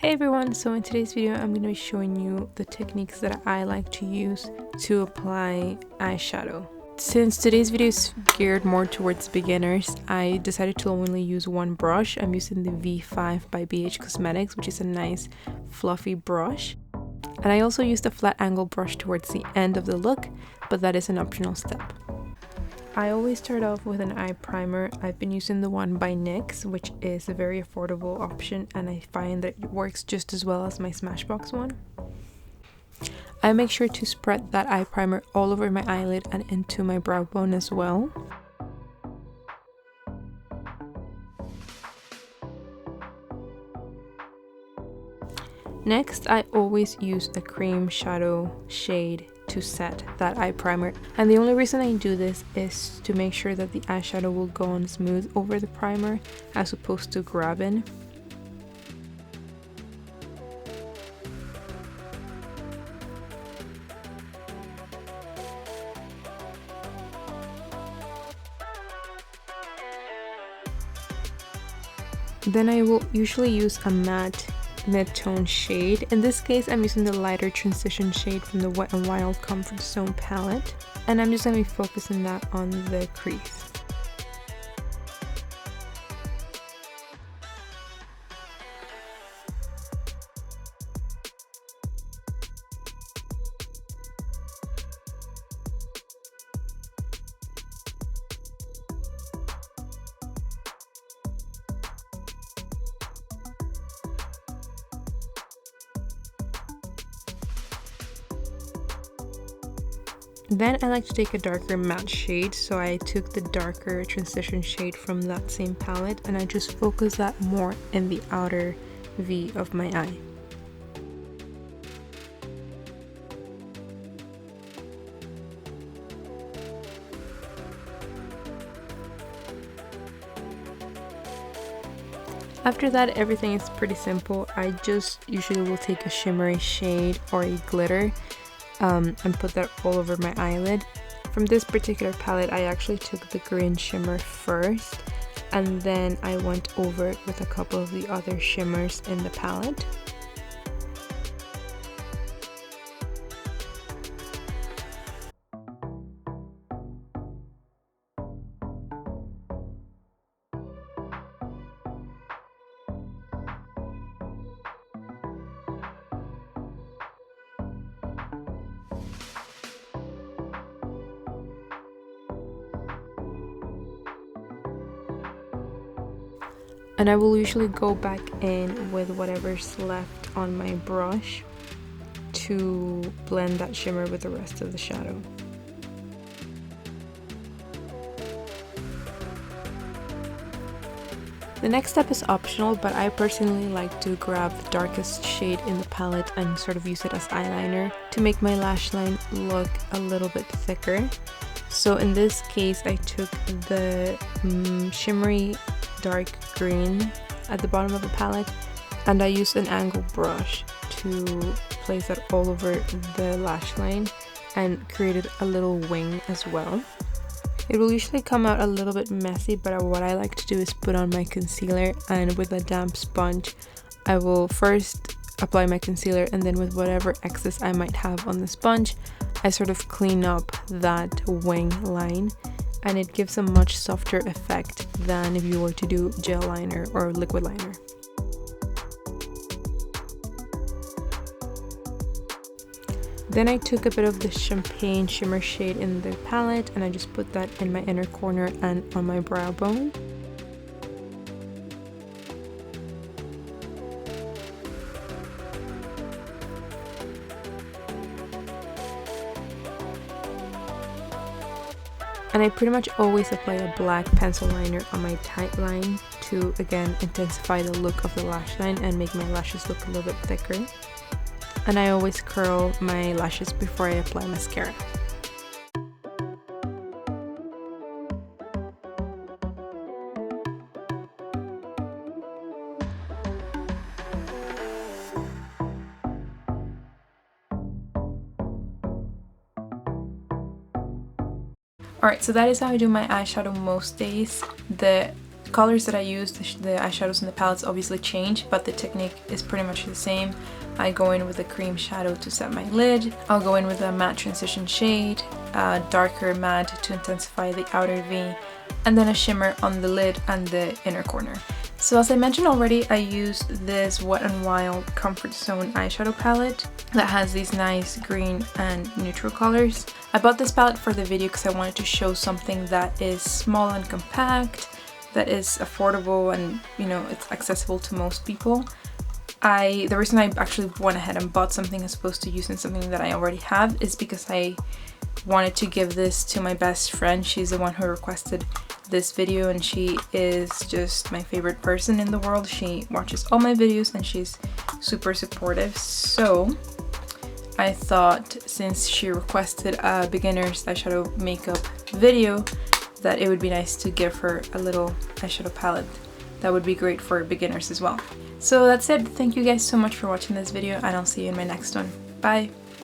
Hey everyone, so in today's video I'm going to be showing you the techniques that I like to use to apply eyeshadow. Since today's video is geared more towards beginners, I decided to only use one brush. I'm using the V5 by BH Cosmetics, which is a nice fluffy brush. And I also used a flat angle brush towards the end of the look, but that is an optional step. I always start off with an eye primer. I've been using the one by NYX, which is a very affordable option, and I find that it works just as well as my Smashbox one. I make sure to spread that eye primer all over my eyelid and into my brow bone as well. Next, I always use a cream shadow shade to set that eye primer, and the only reason I do this is to make sure that the eyeshadow will go on smooth over the primer as opposed to grabbing. Then I will usually use a matte mid-tone shade. In this case, I'm using the lighter transition shade from the Wet n Wild Comfort Zone palette, and I'm just going to be focusing that on the crease. Then I like to take a darker matte shade, so I took the darker transition shade from that same palette and I just focus that more in the outer V of my eye. After that, everything is pretty simple. I just usually will take a shimmery shade or a glitter and put that all over my eyelid. From this particular palette, I actually took the green shimmer first, and then I went over it with a couple of the other shimmers in the palette. And I will usually go back in with whatever's left on my brush to blend that shimmer with the rest of the shadow. The next step is optional, but I personally like to grab the darkest shade in the palette and sort of use it as eyeliner to make my lash line look a little bit thicker. So in this case, I took the shimmery dark green at the bottom of the palette, and I used an angle brush to place that all over the lash line and created a little wing as well. It will usually come out a little bit messy, but what I like to do is put on my concealer, and with a damp sponge I will first apply my concealer, and then with whatever excess I might have on the sponge I sort of clean up that wing line, and it gives a much softer effect than if you were to do gel liner or liquid liner. Then I took a bit of the champagne shimmer shade in the palette and I just put that in my inner corner and on my brow bone. And I pretty much always apply a black pencil liner on my tight line to again intensify the look of the lash line and make my lashes look a little bit thicker. And I always curl my lashes before I apply mascara. Alright, so that is how I do my eyeshadow most days. The colors that I use, the eyeshadows and the palettes obviously change, but the technique is pretty much the same. I go in with a cream shadow to set my lid. I'll go in with a matte transition shade, a darker matte to intensify the outer V, and then a shimmer on the lid and the inner corner. So as I mentioned already, I used this Wet n Wild Comfort Zone eyeshadow palette that has these nice green and neutral colors. I bought this palette for the video because I wanted to show something that is small and compact, that is affordable, and you know, it's accessible to most people. The reason I actually went ahead and bought something as opposed to using something that I already have is because I wanted to give this to my best friend. She's the one who requested this video and she is just my favorite person in the world. She watches all my videos and she's super supportive. So I thought, since she requested a beginner's eyeshadow makeup video, that it would be nice to give her a little eyeshadow palette that would be great for beginners as well. So that's it. Thank you guys so much for watching this video and I'll see you in my next one. Bye!